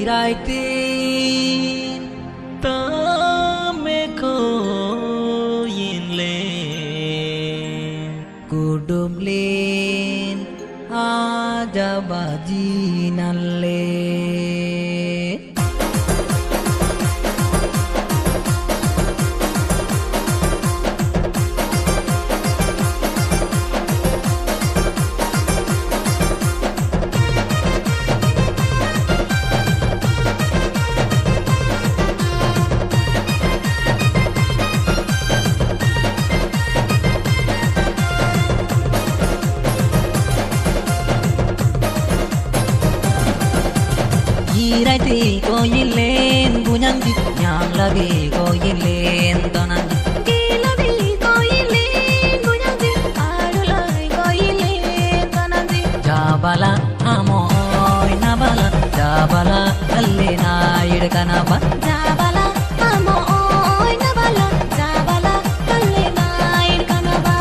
tin ta me ko yin lên kudum lên ada bajinan le Irai ti ko yin lên bu nhang di nhang la bi ko yin lên to nan di la bi ko yin lên bu nhang di adu lai ko yin lên to nan di jabala amoy na bala jabala alle na idkana ba jabala amoy na bala jabala alle na idkana ba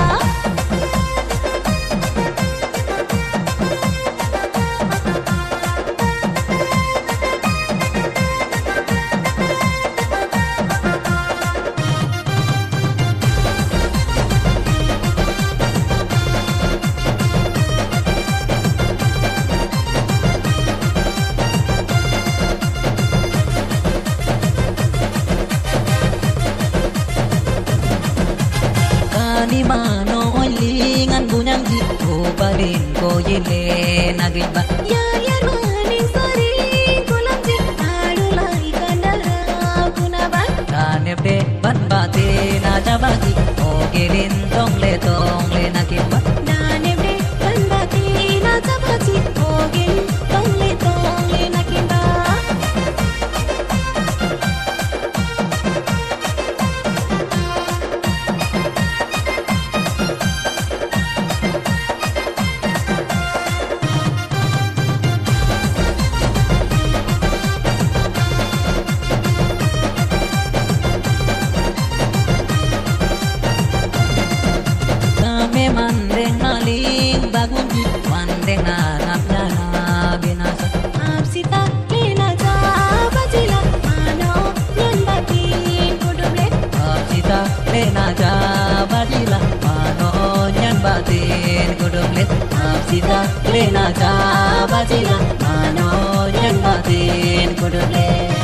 ni mano lingan bunyang di ko balin ko yele nagin ba ya ya maning sari kulam di adu lai kandara kunaba tane pe ban ba te na jabagi o gelin tong le nagin ba tane pe ban ba te na jabagi o gelin tong le nagin ba mandeng maling bangun di mandeng anak jana binasa absita lena jabajila mano nyan batin kudumlet absita lena jabajila mano nyan batin kudumlet absita lena jabajila mano nyan batin kudumlet